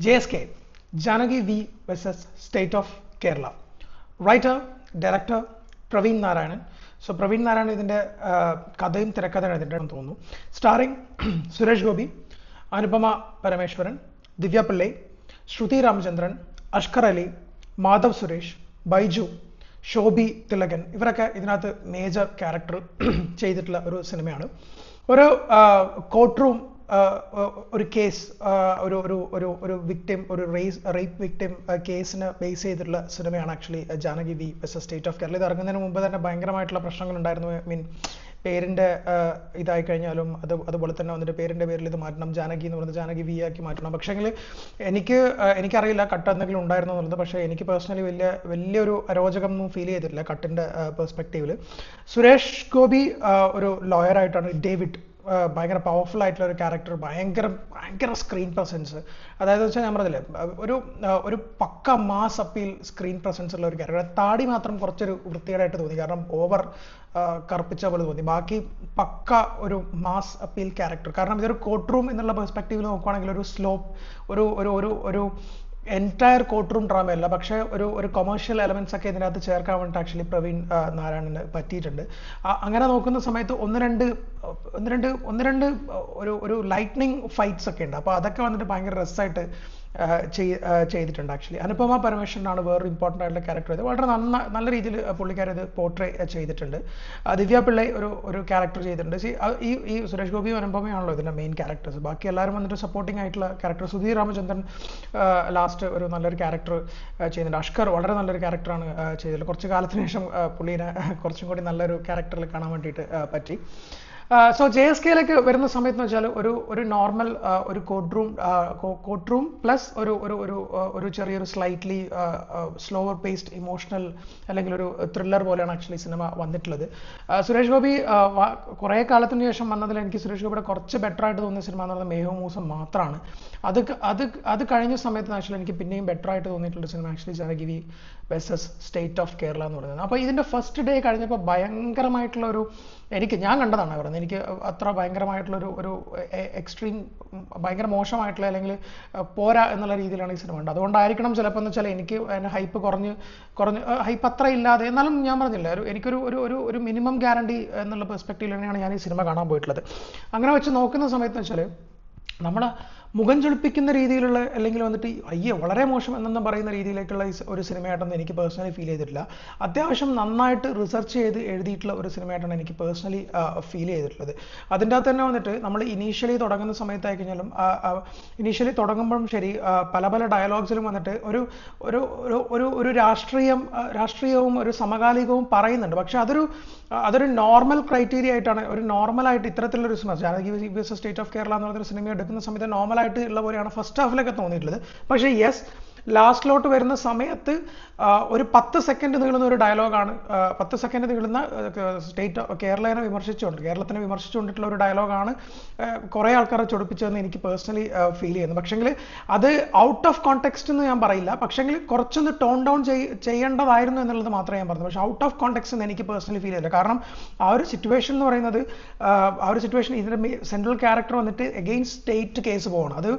JSK, Janagi V versus State of Kerala. Writer, director, Praveen Narayanan. So Praveen Narayanan ഇതിന്റെ കഥയും തിരക്കഥയും എഴുതിയിട്ടുണ്ടെന്ന് തോന്നുന്നു. Starring Suresh Gopi, Anupama Parameshwaran, Divya Pillai, Shruti Ramachandran, Ashkar Ali, Madhav Suresh, Baiju, Shobhi Tilagan. ഇവരൊക്കെ ഇതിനകത്ത് major character ചെയ്തിട്ടുള്ള ഒരു സിനിമയാണ്. ഒരു കോർട്ട് റൂം ഒരു കേസ് ഒരു വിക്ടിം ഒരു റേപ്പ് വിക്ടിം കേസിന് ബേസ് ചെയ്തിട്ടുള്ള സിനിമയാണ് actually Janaki V versus state of Kerala. ഇത് ഇറങ്ങുന്നതിന് മുമ്പ് തന്നെ ഭയങ്കരമായിട്ടുള്ള പ്രശ്നങ്ങൾ ഉണ്ടായിരുന്നു. മീൻ പേരിന്റെ ഇതായി കഴിഞ്ഞാലും അതുപോലെ തന്നെ വന്നിട്ട് പേരിന്റെ പേരിൽ ഇത് മാറ്റണം, ജാനകി എന്ന് പറയുന്നത് ജാനകി വി ആക്കി മാറ്റണം. പക്ഷേങ്കിൽ എനിക്കറിയില്ല കട്ട് എന്തെങ്കിലും ഉണ്ടായിരുന്നു എന്നുള്ളത്. പക്ഷേ എനിക്ക് പേഴ്സണലി വലിയൊരു അരോചകം ഒന്നും ഫീൽ ചെയ്തിട്ടില്ല കട്ടിന്റെ പെർസ്പെക്റ്റീവിൽ. സുരേഷ് ഗോപി ഒരു ലോയറായിട്ടാണ്, ഡേവിഡ് ഭയങ്കര പവർഫുൾ ആയിട്ടുള്ള ഒരു ക്യാരക്ടർ, ഭയങ്കര സ്ക്രീൻ പ്രസൻസ്. അതായത് വെച്ചാൽ ഞാൻ പറഞ്ഞില്ലേ, ഒരു പക്ക മാസ് അപ്പീൽ സ്ക്രീൻ പ്രസൻസ് ഉള്ള ഒരു ക്യാരക്ടർ. താടി മാത്രം കുറച്ചൊരു വൃത്തികേടായിട്ട് തോന്നി, കാരണം ഓവർ കറുപ്പിച്ച പോലെ തോന്നി. ബാക്കി പക്ക ഒരു മാസ് അപ്പീൽ ക്യാരക്ടർ. കാരണം ഇതൊരു കോർട്ട് റൂം എന്നുള്ള പെർസ്പെക്റ്റീവിൽ നോക്കുകയാണെങ്കിൽ ഒരു സ്ലോപ്പ് ഒരു എൻറ്റയർ കോർട്ട് റൂം ഡ്രാമ അല്ല, പക്ഷേ ഒരു കൊമേഴ്ഷ്യൽ എലമെന്റ്സ് ഒക്കെ ഇതിനകത്ത് ചേർക്കാൻ വേണ്ടിയിട്ട് ആക്ച്വലി പ്രവീൺ നാരായണന് പറ്റിയിട്ടുണ്ട്. അങ്ങനെ നോക്കുന്ന സമയത്ത് ഒന്ന് രണ്ട് ഒരു ലൈറ്റ്നിങ് ഫൈറ്റ്സ് ഒക്കെ ഉണ്ട്. അപ്പോൾ അതൊക്കെ വന്നിട്ട് ഭയങ്കര രസമായിട്ട് ചെയ്തിട്ടുണ്ട് ആക്ച്വലി. അനുപമ പരമേശ്വരനാണ് വേറൊരു ഇമ്പോർട്ടൻ്റ് ആയിട്ടുള്ള ക്യാരക്ടർ. ഇത് വളരെ നല്ല രീതിയിൽ പുള്ളിക്കാർ ഇത് പോർട്രേ ചെയ്തിട്ടുണ്ട്. ദിവ്യ പിള്ളൈ ഒരു ക്യാരക്ടർ ചെയ്തിട്ടുണ്ട്. ഈ സുരേഷ് ഗോപി അനുപമയാണല്ലോ ഇതിൻ്റെ മെയിൻ ക്യാരക്ടേഴ്സ്. ബാക്കി എല്ലാവരും വന്നിട്ട് സപ്പോർട്ടിംഗ് ആയിട്ടുള്ള ക്യാരക്ടർ. സുധീർ രാമചന്ദ്രൻ ലാസ്റ്റ് ഒരു നല്ലൊരു ക്യാരക്ടർ ചെയ്യുന്നുണ്ട്. അഷ്കർ വളരെ നല്ലൊരു ക്യാരക്ടറാണ് ചെയ്തിട്ടുള്ളത്. കുറച്ച് കാലത്തിന് ശേഷം പുള്ളീനെ കുറച്ചും കൂടി നല്ലൊരു ക്യാരക്ടറിൽ കാണാൻ വേണ്ടിയിട്ട് പറ്റി. സോ JSKയിലേക്ക് വരുന്ന സമയത്ത് വെച്ചാൽ ഒരു നോർമൽ ഒരു കോർട്ട് റൂം പ്ലസ് ഒരു ചെറിയൊരു സ്ലൈറ്റ്ലി സ്ലോവർ പേസ്ഡ് ഇമോഷണൽ അല്ലെങ്കിൽ ഒരു ത്രില്ലർ പോലെയാണ് ആക്ച്വലി സിനിമ വന്നിട്ടുള്ളത്. സുരേഷ് ഗോപി കുറേ കാലത്തിന് ശേഷം വന്നതിൽ എനിക്ക് സുരേഷ് ഗോപിയുടെ കുറച്ച് ബെറ്റർ ആയിട്ട് തോന്നിയ സിനിമ എന്ന് പറയുന്നത് മേഘവും മൂസം മാത്രമാണ്. അത് കഴിഞ്ഞ സമയത്ത് ആക്ച്വലി എനിക്ക് പിന്നെയും ബെറ്റർ ആയിട്ട് തോന്നിയിട്ടുള്ള cinema actually Janaki V versus state of Kerala എന്ന് പറയുന്നത്. അപ്പോൾ ഇതിൻ്റെ ഫസ്റ്റ് ഡേ കഴിഞ്ഞപ്പോൾ ഭയങ്കരമായിട്ടുള്ള ഞാൻ കണ്ടതാണ് പറയുന്നത്, എനിക്ക് അത്ര ഭയങ്കരമായിട്ടുള്ള ഒരു എക്സ്ട്രീം ഭയങ്കര മോശമായിട്ടുള്ള അല്ലെങ്കിൽ പോരാ എന്നുള്ള രീതിയിലാണ് ഈ സിനിമ ഉണ്ട്. അതുകൊണ്ടായിരിക്കണം ചിലപ്പോൾ എന്ന് വെച്ചാൽ എനിക്ക് അതിൻ്റെ ഹൈപ്പ് കുറഞ്ഞ് ഹൈപ്പ് അത്ര ഇല്ലാതെ, എന്നാലും ഞാൻ പറഞ്ഞില്ല, എനിക്കൊരു മിനിമം ഗ്യാരണ്ടി എന്നുള്ള പെർസ്പെക്റ്റീവിൽ തന്നെയാണ് ഞാൻ ഈ സിനിമ കാണാൻ പോയിട്ടുള്ളത്. അങ്ങനെ വെച്ച് നോക്കുന്ന സമയത്ത് വെച്ചാൽ നമ്മൾ മുഖം ചൊളിപ്പിക്കുന്ന രീതിയിലുള്ള അല്ലെങ്കിൽ വന്നിട്ട് അയ്യോ വളരെ മോശം എന്നൊന്നും പറയുന്ന രീതിയിലേക്കുള്ള ഒരു സിനിമയായിട്ടൊന്നും എനിക്ക് പേഴ്സണലി ഫീൽ ചെയ്തിട്ടില്ല. അത്യാവശ്യം നന്നായിട്ട് റിസർച്ച് ചെയ്ത് എഴുതിയിട്ടുള്ള ഒരു സിനിമയായിട്ടാണ് എനിക്ക് പേഴ്സണലി ഫീൽ ചെയ്തിട്ടുള്ളത്. അതിൻ്റെ അകത്ത് തന്നെ വന്നിട്ട് നമ്മൾ ഇനീഷ്യലി തുടങ്ങുന്ന സമയത്തായി കഴിഞ്ഞാലും ഇനീഷ്യലി തുടങ്ങുമ്പോഴും ശരി പല ഡയലോഗ്സിലും വന്നിട്ട് ഒരു രാഷ്ട്രീയവും ഒരു സമകാലികവും പറയുന്നുണ്ട്. പക്ഷെ അതൊരു നോർമൽ ക്രൈറ്റീരിയ ആയിട്ടാണ്, ഒരു നോർമലായിട്ട് ഇത്തരത്തിലുള്ളൊരു cinema Janaki versus state of Kerala എന്ന് പറയുന്ന സിനിമ എടുക്കുന്ന സമയത്ത് നോർമലായിട്ട് ഉള്ള പോലെയാണ് ഫസ്റ്റ് ഹാഫിലൊക്കെ തോന്നിയിട്ടുള്ളത്. പക്ഷേ യെസ്, ലാസ്റ്റിലോട്ട് വരുന്ന സമയത്ത് ഒരു 10 സെക്കൻഡ് നീളുന്ന ഒരു ഡയലോഗാണ്, 10 സെക്കൻഡ് നീളുന്ന കേരളത്തിനെ വിമർശിച്ചുകൊണ്ടിട്ടുള്ള ഒരു ഡയലോഗാണ് കുറേ ആൾക്കാരെ ചൊടിപ്പിച്ചതെന്ന് എനിക്ക് പേഴ്സണലി ഫീൽ ചെയ്യുന്നു. പക്ഷെങ്കിൽ അത് ഔട്ട് ഓഫ് കോണ്ടെക്സ്റ്റ് എന്ന് ഞാൻ പറയില്ല, പക്ഷെങ്കിൽ കുറച്ചൊന്ന് ടോൺ ഡൗൺ ചെയ്യേണ്ടതായിരുന്നു എന്നുള്ളത് മാത്രമേ ഞാൻ പറഞ്ഞു. പക്ഷേ ഔട്ട് ഓഫ് കോണ്ടെക്സ്റ്റ് എന്ന് എനിക്ക് പേഴ്സണലി ഫീൽ ചെയ്തില്ല. കാരണം ആ ഒരു സിറ്റുവേഷൻ എന്ന് പറയുന്നത് ഇതിൻ്റെ സെൻട്രൽ ക്യാരക്ടർ വന്നിട്ട് എഗെയിൻസ്റ്റ് സ്റ്റേറ്റ് കേസ് പോകണം. അത്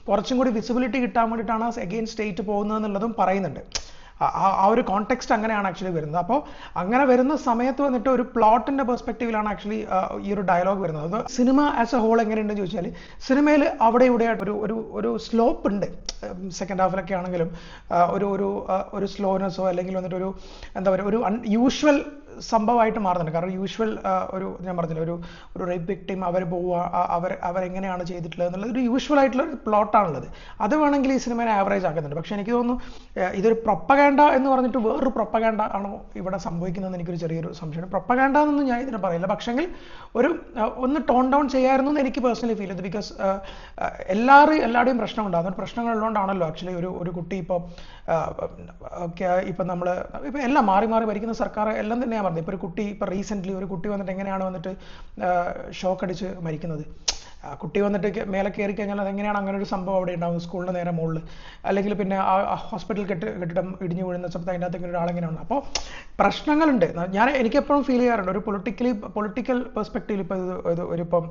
കുറച്ചും കൂടി വിസിബിലിറ്റി കിട്ടാൻ വേണ്ടിയിട്ടാണ് എഗെയിൻസ്റ്റ് സ്റ്റേറ്റ് പോകുന്നതെന്നുള്ളതും പറയുന്നുണ്ട്. ആ ഒരു കോണ്ടെക്സ്റ്റ് അങ്ങനെയാണ് ആക്ച്വലി വരുന്നത്. അപ്പോൾ അങ്ങനെ വരുന്ന സമയത്ത് വന്നിട്ട് ഒരു പ്ലോട്ടിന്റെ പെർസ്പെക്റ്റീവിലാണ് ആക്ച്വലി ഈ ഒരു ഡയലോഗ് വരുന്നത്. അത് സിനിമ ആസ് എ ഹോൾ എങ്ങനെയുണ്ടെന്ന് ചോദിച്ചാൽ സിനിമയിൽ അവിടെ ഇവിടെ ഒരു സ്ലോപ്പ് ഉണ്ട്. സെക്കൻഡ് ഹാഫിലൊക്കെ ആണെങ്കിലും ഒരു സ്ലോനെസ്സോ അല്ലെങ്കിൽ വന്നിട്ട് എന്താ പറയുക ഒരു അൺയൂഷ്വൽ സംഭവമായിട്ട് മാറുന്നുണ്ട്. കാരണം യൂഷ്വൽ ഞാൻ പറഞ്ഞില്ല ഒരു റേപ്പ് വിക്ടിം അവർ പോവുക, അവരെങ്ങനെയാണ് ചെയ്തിട്ടുള്ളത് എന്നുള്ളത് ഒരു യൂഷ്വൽ ആയിട്ടുള്ള ഒരു പ്ലോട്ടാണുള്ളത്. അത് വേണമെങ്കിൽ ഈ സിനിമയെ ആവറേജ് ആക്കുന്നുണ്ട്. പക്ഷെ എനിക്ക് തോന്നുന്നു ഇതൊരു പ്രൊപ്പഗാൻഡ എന്ന് പറഞ്ഞിട്ട് വേറൊരു പ്രൊപ്പഗാൻഡ ആണോ ഇവിടെ സംഭവിക്കുന്നതെന്ന് എനിക്കൊരു ചെറിയൊരു സംശയമാണ്. പ്രൊപ്പഗാൻഡ എന്നൊന്നും ഞാൻ ഇതിനെ പറയില്ല, പക്ഷെങ്കിൽ ഒന്ന് ടോൺ ഡൗൺ ചെയ്യായിരുന്നു എന്ന് എനിക്ക് പേഴ്സണലി ഫീൽ ചെയ്തു. ബിക്കോസ് എല്ലാവരുടെയും പ്രശ്നം ഉണ്ടാകുന്ന പ്രശ്നങ്ങളുള്ളതുകൊണ്ടാണല്ലോ ആക്ച്വലി ഒരു കുട്ടി ഇപ്പം നമ്മൾ എല്ലാം മാറി ഭരിക്കുന്ന സർക്കാർ എല്ലാം തന്നെയാണ് പറഞ്ഞത്. ഇപ്പോൾ റീസെൻ്റ്ലി ഒരു കുട്ടി വന്നിട്ട് എങ്ങനെയാണ് ഷോക്ക് അടിച്ച് മരിക്കുന്നത്. കുട്ടി വന്നിട്ട് മേലെ കയറി കഴിഞ്ഞാൽ അതെങ്ങനെയാണ് അങ്ങനെ ഒരു സംഭവം അവിടെ ഉണ്ടാകുന്നത് സ്കൂളിൻ്റെ നേരെ മുകളിൽ, അല്ലെങ്കിൽ പിന്നെ ആ ഹോസ്പിറ്റൽ കെട്ടിടം ഇടിഞ്ഞു വീഴുന്ന സമയത്ത് അതിൻ്റെ അകത്ത് ഇങ്ങനെ ഒരാളെങ്ങനെയാണ്. അപ്പോൾ പ്രശ്നങ്ങളുണ്ട്. എനിക്കെപ്പോഴും ഫീൽ ചെയ്യാറുണ്ട് ഒരു പൊളിറ്റിക്കൽ പെർസ്പെക്റ്റീവിൽ ഇപ്പോൾ ഒരിപ്പം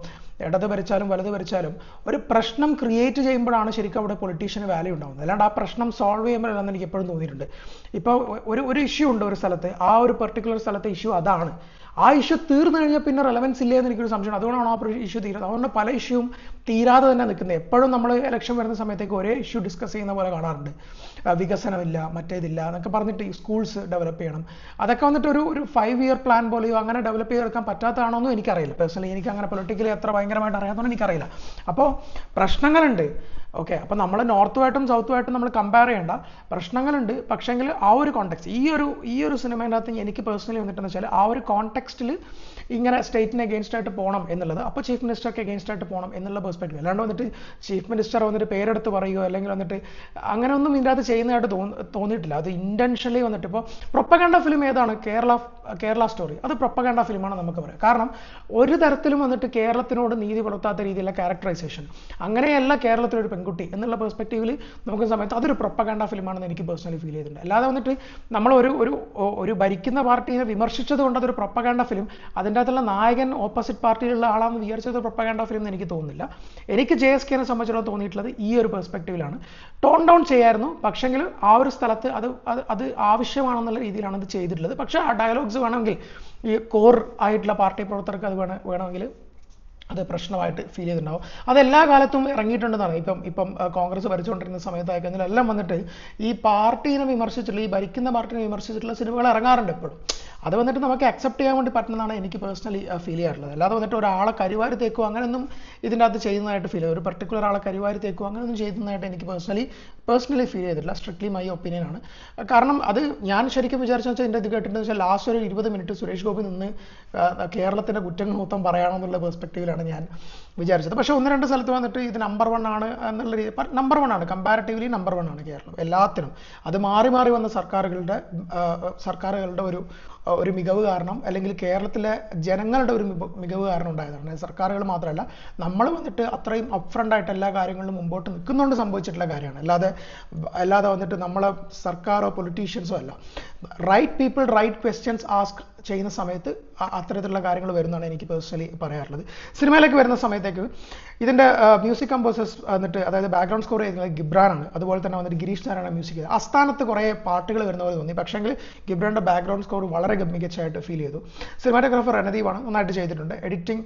ഇടത് ഭരിച്ചാലും വലത് ഭരിച്ചാലും ഒരു പ്രശ്നം ക്രിയേറ്റ് ചെയ്യുമ്പോഴാണ് ശരിക്കും അവിടെ പൊളിറ്റീഷ്യന് വാല്യൂ ഉണ്ടാകുന്നത്. അല്ലാണ്ട് ആ പ്രശ്നം സോൾവ് ചെയ്യുമ്പോഴാണെന്ന് എനിക്ക് എപ്പോഴും തോന്നിയിട്ടുണ്ട്. ഇപ്പോൾ ഒരു ഇഷ്യൂ ഉണ്ട് ഒരു സ്ഥലത്ത്, ആ ഒരു പെർട്ടിക്കുലർ സ്ഥലത്തെ ഇഷ്യൂ അതാണ്. ആ ഇഷ്യൂ തീർന്നു കഴിഞ്ഞാൽ പിന്നെ റെലവൻസ് ഇല്ലേ എന്ന് എനിക്കൊരു സംശയമാണ്. അതുകൊണ്ടാണ് ആ ഇഷ്യൂ തീരുന്നത്. അതുകൊണ്ട് പല ഇഷ്യൂവും തീരാതെ തന്നെ നിൽക്കുന്നത്. എപ്പോഴും നമ്മൾ ഇലക്ഷൻ വരുന്ന സമയത്തേക്ക് ഒരേ ഇഷ്യൂ ഡിസ്കസ് ചെയ്യുന്ന പോലെ കാണാറുണ്ട്. വികസനമില്ല, മറ്റേതില്ല എന്നൊക്കെ പറഞ്ഞിട്ട് ഈ സ്കൂൾസ് ഡെവലപ്പ് ചെയ്യണം, അതൊക്കെ വന്നിട്ട് ഒരു 5 year പ്ലാൻ പോലെയോ അങ്ങനെ ഡെവലപ്പ് ചെയ്തെടുക്കാൻ പറ്റാത്തതാണോ എന്നും എനിക്കറിയില്ല. പേഴ്സണലി എനിക്ക് അങ്ങനെ പൊളിറ്റിക്കലി അത്ര ഭയങ്കരമായിട്ട് അറിയാത്തതുകൊണ്ട് എനിക്കറിയില്ല. അപ്പോൾ പ്രശ്നങ്ങളുണ്ട്. ഓക്കെ, അപ്പോൾ നമ്മൾ നോർത്തുമായിട്ടും സൗത്തുമായിട്ടും നമ്മൾ കമ്പയർ ചെയ്യേണ്ട, പ്രശ്നങ്ങളുണ്ട്. പക്ഷേങ്കിൽ ആ ഒരു കോണ്ടെക്സ്റ്റ് ഈ ഒരു സിനിമേൻ്റെ അകത്ത് എനിക്ക് പേഴ്സണലി വന്നിട്ടെന്ന് വെച്ചാൽ ആ ഒരു കോണ്ടെക്സ്റ്റിൽ ഇങ്ങനെ സ്റ്റേറ്റിന് അഗെയിൻസ്റ്റ് ആയിട്ട് പോകണം എന്നുള്ളത്, അപ്പോൾ ചീഫ് മിനിസ്റ്റർക്ക് അഗെയിൻസ്റ്റ് ആയിട്ട് പോകണം എന്നുള്ള പെർസ്പെക്റ്റീവ്. അല്ലാണ്ട് വന്നിട്ട് ചീഫ് മിനിസ്റ്റർ വന്നിട്ട് പേരെടുത്ത് പറയുകയോ അല്ലെങ്കിൽ വന്നിട്ട് അങ്ങനെ ഒന്നും ഇതിൻ്റെ അകത്ത് ചെയ്യുന്നതായിട്ട് തോന്നിയിട്ടില്ല. അത് ഇൻറ്റൻഷനലി വന്നിട്ട് ഇപ്പോൾ പ്രൊപ്പഗാൻഡ ഫിലിം ഏതാണ്? കേരള സ്റ്റോറി. അത് പ്രൊപ്പഗാൻഡ ഫിലിമാണ് നമുക്ക് പറയാം. കാരണം ഒരു തരത്തിലും വന്നിട്ട് കേരളത്തിനോട് നീതി പുലർത്താത്ത രീതിയിലുള്ള ക്യാരക്ടറൈസേഷൻ, അങ്ങനെയല്ല കേരളത്തിലൊരു പെൺകുട്ടി എന്നുള്ള പെർസ്പെക്റ്റീവിൽ നമുക്ക് സമയത്ത് അതൊരു പ്രൊപ്പഗാൻഡ ഫിലിമാണെന്ന് എനിക്ക് പേഴ്സണലി ഫീൽ ചെയ്തിട്ടുണ്ട്. അല്ലാതെ വന്നിട്ട് നമ്മൾ ഒരു ഭരിക്കുന്ന പാർട്ടിയെ വിമർശിച്ചത് കൊണ്ട് അതൊരു പ്രൊപ്പഗാൻഡ ഫിലിം, അതിൻ്റെ അകത്തുള്ള നായകൻ ഓപ്പോസിറ്റ് പാർട്ടിയിലുള്ള ആളാണെന്ന് വിചാരിച്ചത് പ്രൊപ്പഗാൻഡ ഫിലിം എന്ന് എനിക്ക് തോന്നുന്നില്ല. എനിക്ക് JSKനെ സംബന്ധിച്ചിടത്തോളം തോന്നിയിട്ടുള്ളത് ഈ ഒരു പെർസ്പെക്റ്റീവിലാണ്. ടോൺ ഡൗൺ ചെയ്യായിരുന്നു, പക്ഷെങ്കിൽ ആ ഒരു സ്ഥലത്ത് അത് ആവശ്യമാണെന്നുള്ള രീതിയിലാണ് അത് ചെയ്തിട്ടുള്ളത്. പക്ഷേ ആ ഡയലോഗ്സ് വേണമെങ്കിൽ ഈ കോർ ആയിട്ടുള്ള പാർട്ടി പ്രവർത്തകർക്ക് അത് വേണമെങ്കിൽ അത് പ്രശ്നമായിട്ട് ഫീൽ ചെയ്തിട്ടുണ്ടാവും. അതെല്ലാ കാലത്തും ഇറങ്ങിയിട്ടുണ്ടെന്നാണ്. ഇപ്പം കോൺഗ്രസ് ഭരിച്ചുകൊണ്ടിരുന്ന സമയത്തായി എല്ലാം വന്നിട്ട് ഈ പാർട്ടീനെ വിമർശിച്ചിട്ടുള്ള, ഈ ഭരിക്കുന്ന പാർട്ടീനെ വിമർശിച്ചിട്ടുള്ള സിനിമകൾ ഇറങ്ങാറുണ്ട് എപ്പോഴും. അത് വന്നിട്ട് നമുക്ക് അക്സെപ്റ്റ് ചെയ്യാൻ വേണ്ടി പറ്റുന്നതാണ് എനിക്ക് പേഴ്സണലി ഫീൽ ചെയ്യാറുള്ളത്. അല്ലാതെ വന്നിട്ട് ഒരാളെ കരിവാരി തേക്കോ അങ്ങനെയൊന്നും ഇതിൻ്റെ അകത്ത് ചെയ്യുന്നതായിട്ട് ഫീൽ ചെയ്യും. ഒരു പർട്ടിക്കുലർ ആളെ കരിവാരി തേക്കോ അങ്ങനെയൊന്നും ചെയ്യുന്നതായിട്ട് എനിക്ക് പേഴ്സണലി ഫീൽ ചെയ്തിട്ടില്ല. സ്ട്രിക്ട്ലി മൈ ഒപ്പീനിയനാണ്. കാരണം അത് ഞാൻ ശരിക്കും വിചാരിച്ചു വെച്ചാൽ ഇതിൻ്റെ ഇത് കേട്ടിട്ടുണ്ടെന്ന് വെച്ചാൽ ലാസ്റ്റ് ഒരു 20 മിനിറ്റ് സുരേഷ് ഗോപി നിന്ന് കേരളത്തിൻ്റെ കുറ്റങ്ങൾ മൊത്തം പറയാമെന്നുള്ള പെർസ്പെക്റ്റീവിലാണ് ഞാൻ വിചാരിച്ചത്. പക്ഷേ 1-2 സ്ഥലത്ത് വന്നിട്ട് ഇത് നമ്പർ 1 ആണ് എന്നുള്ള രീതി, നമ്പർ 1 ആണ്, കമ്പാരിറ്റീവ്ലി നമ്പർ 1 ആണ് കേരളം എല്ലാത്തിനും. അത് മാറി വന്ന സർക്കാരുകളുടെ ഒരു മികവ് കാരണം, അല്ലെങ്കിൽ കേരളത്തിലെ ജനങ്ങളുടെ ഒരു മികവ് കാരണം ഉണ്ടായതാണ്. സർക്കാരുകൾ മാത്രമല്ല, നമ്മൾ വന്നിട്ട് അത്രയും അപ്ഫ്രണ്ട് ആയിട്ട് എല്ലാ കാര്യങ്ങളിലും മുമ്പോട്ട് നിൽക്കുന്നുകൊണ്ട് സംഭവിച്ചിട്ടുള്ള കാര്യമാണ്. അല്ലാതെ വന്നിട്ട് നമ്മളെ സർക്കാരോ പൊളിറ്റീഷ്യൻസോ അല്ല. Right people right questions ask ചെയ്യുന്ന സമയത്ത് അത്തരത്തിലുള്ള കാര്യങ്ങൾ വരുന്നതാണ് എനിക്ക് പേഴ്സണലി പറയാറുള്ളത്. സിനിമയിലേക്ക് വരുന്ന സമയത്തേക്ക് ഇതിൻ്റെ മ്യൂസിക് കമ്പോസേഴ്സ് വന്നിട്ട്, അതായത് ബാക്ക്ഗ്രൗണ്ട് സ്കോർ ചെയ്യുന്നത് ഗിബ്രാനാണ്. അതുപോലെ തന്നെ വന്നിട്ട് ഗിരീഷ് നാരായണ മ്യൂസിക് ചെയ്തത്. ആസ്ഥാനത്ത് കുറേ പാട്ടുകൾ വരുന്ന പോലെ തോന്നി, പക്ഷേങ്കിൽ ഗിബ്രാൻ്റെ ബാക്ക്ഗ്രൗണ്ട് സ്കോർ വളരെ മികച്ചതായിട്ട് ഫീൽ ചെയ്തു. സിനിമാറ്റോഗ്രാഫർ രണദീപാണ്, നന്നായിട്ട് ചെയ്തിട്ടുണ്ട്. എഡിറ്റിംഗ്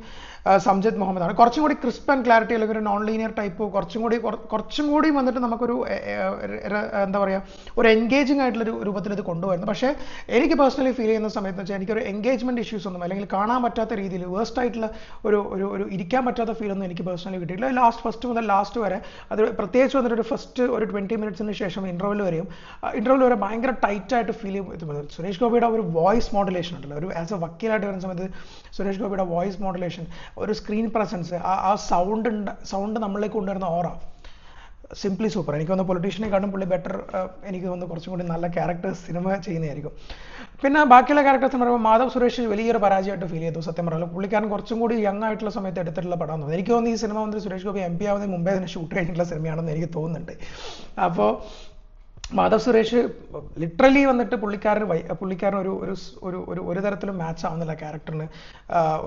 സംജിത് മുഹമ്മദ് ആണ്. കുറച്ചും കൂടി ക്രിസ്പ് ആൻഡ് ക്ലാരിറ്റി, അല്ലെങ്കിൽ ഒരു നോൺ ലീനിയർ ടൈപ്പ്, കുറച്ചും കൂടി വന്നിട്ട് നമുക്കൊരു എന്താ പറയുക, ഒരു എൻഗേജിങ് ആയിട്ടുള്ള രൂപത്തിൽ ഇത് കൊണ്ടുവരുന്നു. പക്ഷേ എനിക്ക് പേഴ്സണലി ഫീൽ ചെയ്യുന്ന സമയത്ത് വെച്ചാൽ എനിക്കൊരു എൻഗേജ്മെൻറ്റ് ഇഷ്യൂസ് ഒന്നും, അല്ലെങ്കിൽ കാണാൻ പറ്റാത്ത രീതിയിൽ വേസ്റ്റ് ആയിട്ടുള്ള ഒരു ഇരിക്കാൻ പറ്റാത്ത ഫീലൊന്നും എനിക്ക് പേഴ്സണലി കിട്ടിയിട്ടില്ല. ഫസ്റ്റ് മുതൽ ലാസ്റ്റ് വരെ, അത് പ്രത്യേകിച്ച് വന്നിട്ട് ഫസ്റ്റ് ഒരു 20 മിനിറ്റ്സിന് ശേഷം ഇൻ്റർവെൽ വരെ ഭയങ്കര ടൈറ്റായിട്ട് ഫീൽ ചെയ്യും. സുരേഷ് ഗോപിയുടെ ഒരു വോയിസ് മോഡുലേഷൻ ഉണ്ടല്ലോ, ഒരു ആസ് എ വക്കീലായിട്ട് വരുന്ന സമയത്ത് സുരേഷ് ഗോപിയുടെ വോയിസ് മോഡുലേഷൻ, ഒരു സ്ക്രീൻ പ്രസൻസ്, ആ സൗണ്ട് നമ്മളിലേക്ക് കൊണ്ടുവരുന്ന ഓറ, സിംപ്ലി സൂപ്പർ. എനിക്ക് തോന്നുന്നു പൊളിറ്റീഷ്യനെക്കാട്ടും പുള്ളി ബെറ്റർ, എനിക്ക് തോന്നുന്നു കുറച്ചും കൂടി നല്ല ക്യാരക്ടേഴ്സ് സിനിമ ചെയ്യുന്നതായിരിക്കും. പിന്നെ ബാക്കിയുള്ള ക്യാരക്ടേഴ്സ് എന്ന് പറയുമ്പോൾ മാധവ് സുരേഷ് വലിയൊരു പരാജയമായിട്ട് ഫീൽ ചെയ്തു. സത്യം പറഞ്ഞാൽ പുള്ളിക്കാരൻ കുറച്ചും കൂടി യങ് ആയിട്ടുള്ള സമയത്ത് എടുത്തിട്ടുള്ള പടം തോന്നുന്നു. എനിക്ക് തോന്നുന്നു ഈ സിനിമ വന്നിട്ട് സുരേഷ് ഗോപി MP ആവുന്നതിന് മുമ്പേ അതിന് ഷൂട്ട് കഴിഞ്ഞിട്ടുള്ള സിനിമയാണെന്ന് എനിക്ക് തോന്നുന്നുണ്ട്. അപ്പോൾ മാധവ് സുരേഷ് ലിറ്ററലി വന്നിട്ട് പുള്ളിക്കാരൻ ഒരു തരത്തിലും മാച്ച് ആവുന്നില്ല ക്യാരക്ടറിന്.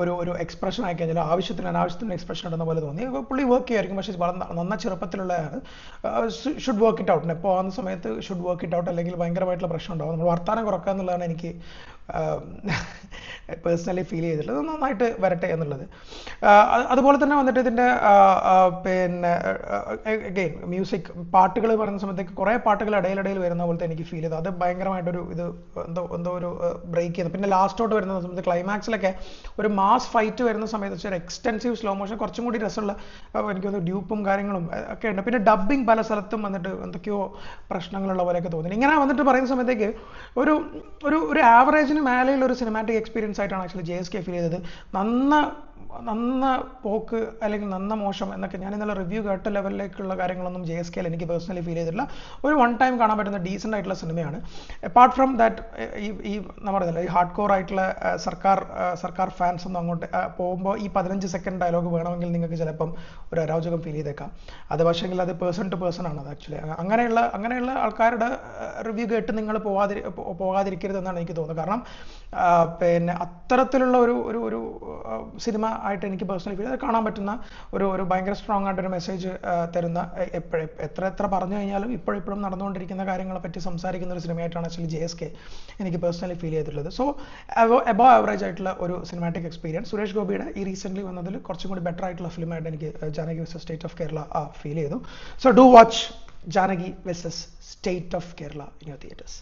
ഒരു എക്സ്പ്രഷൻ ആയി കഴിഞ്ഞാൽ അനാവശ്യത്തിന് എക്സ്പ്രഷൻ ഉണ്ടെന്ന പോലെ തോന്നി. പുള്ളി വർക്ക് ചെയ്യുമായിരിക്കും, പക്ഷേ വളരെ നന്ന ചെറുപ്പത്തിലുള്ളതാണ്. ഷുഡ് വർക്ക് ഇറ്റ് ഔട്ട്, എപ്പോൾ ആവുന്ന സമയത്ത് ഷുഡ് വർക്ക് ഇറ്റ് ഔട്ട്, അല്ലെങ്കിൽ ഭയങ്കരമായിട്ടുള്ള പ്രശ്നം ഉണ്ടാവും. നമ്മൾ വർത്താനം കുറക്കുക എന്നുള്ളതാണ് എനിക്ക് പേഴ്സണലി ഫീൽ ചെയ്തിട്ടുള്ളത്. നന്നായിട്ട് വരട്ടെ എന്നുള്ളത്. അതുപോലെ തന്നെ വന്നിട്ട് ഇതിൻ്റെ പിന്നെ അഗെയിൻ മ്യൂസിക് പാട്ടുകൾ പറയുന്ന സമയത്തേക്ക് കുറേ പാട്ടുകൾ ഇടയിൽ വരുന്ന പോലത്തെ എനിക്ക് ഫീൽ ചെയ്തു. അത് ഭയങ്കരമായിട്ടൊരു ഇത് എന്തോ ഒരു ബ്രേക്ക് ചെയ്യുന്നു. പിന്നെ ലാസ്റ്റോട്ട് വരുന്ന സമയത്ത് ക്ലൈമാക്സിലൊക്കെ ഒരു മാസ് ഫൈറ്റ് വരുന്ന സമയത്ത് വെച്ചാൽ എക്സ്റ്റെൻസീവ് സ്ലോ മോഷൻ, കുറച്ചും കൂടി രസമുള്ള എനിക്കൊന്ന് ഡ്യൂപ്പും കാര്യങ്ങളും ഒക്കെ ഉണ്ട്. പിന്നെ ഡബ്ബിങ് പല സ്ഥലത്തും വന്നിട്ട് എന്തൊക്കെയോ പ്രശ്നങ്ങളുള്ള പോലെയൊക്കെ തോന്നി. ഇങ്ങനെ വന്നിട്ട് പറയുന്ന സമയത്തേക്ക് ഒരു ആവറേജിന് മേലെയുള്ള ഒരു സിനിമാറ്റിക് എക്സ്പീരിയൻസ് ആയിട്ടാണ് ആക്ച്വലി JSK ഫീൽ ചെയ്തത്. നന്ന പോക്ക് അല്ലെങ്കിൽ നന്ന മോശം എന്നൊക്കെ ഞാൻ ഇന്നലെ റിവ്യൂ കേട്ട ലെവലിലേക്കുള്ള കാര്യങ്ങളൊന്നും JSKയിൽ എനിക്ക് പേഴ്സണലി ഫീൽ ചെയ്തിട്ടില്ല. ഒരു വൺ ടൈം കാണാൻ പറ്റുന്ന ഡീസൻ്റ് ആയിട്ടുള്ള സിനിമയാണ്. അപ്പാർട്ട് ഫ്രം ദാറ്റ് ഈ നമ്മൾ പറഞ്ഞില്ല ഈ ഹാർഡ് കോർ ആയിട്ടുള്ള സർക്കാർ ഫാൻസ് ഒന്നും അങ്ങോട്ട് പോകുമ്പോൾ ഈ 15 സെക്കൻഡ് ഡയലോഗ് വേണമെങ്കിൽ നിങ്ങൾക്ക് ചിലപ്പം ഒരു അരാജകം ഫീൽ ചെയ്തേക്കാം. അത് പക്ഷേങ്കിൽ അത് പേഴ്സൺ ടു പേഴ്സൺ ആണ്. അത് ആക്ച്വലി അങ്ങനെയുള്ള ആൾക്കാരുടെ റിവ്യൂ കേട്ട് നിങ്ങൾ പോകാതിരിക്കരുതെന്നാണ് എനിക്ക് തോന്നുന്നത്. കാരണം പിന്നെ അത്തരത്തിലുള്ള ഒരു സിനിമ ആയിട്ട് എനിക്ക് പേഴ്സണലി ഫീൽ കാണാൻ പറ്റുന്ന ഒരു ഭയങ്കര സ്ട്രോങ് ആയിട്ടൊരു മെസ്സേജ് തരുന്ന എത്ര പറഞ്ഞു കഴിഞ്ഞാലും ഇപ്പോഴും നടന്നുകൊണ്ടിരിക്കുന്ന കാര്യങ്ങളെ പറ്റി സംസാരിക്കുന്ന ഒരു സിനിമയായിട്ടാണ് ആക്ച്വലി JSK എനിക്ക് പേഴ്സണലി ഫീൽ ചെയ്തിട്ടുള്ളത്. സോ എബോ ആവറേജ് ആയിട്ടുള്ള ഒരു സിനിമാറ്റിക് എക്സ്പീരിയൻസ്. സുരേഷ് ഗോപിയുടെ ഈ റീസെൻ്റ്ലി വന്നതിൽ കുറച്ചും കൂടി ബെറ്റർ ആയിട്ടുള്ള ഫിലിമായിട്ട് എനിക്ക് Janaki versus state of Kerala feel ചെയ്തു. So do watch Janaki versus state of Kerala in your theatres.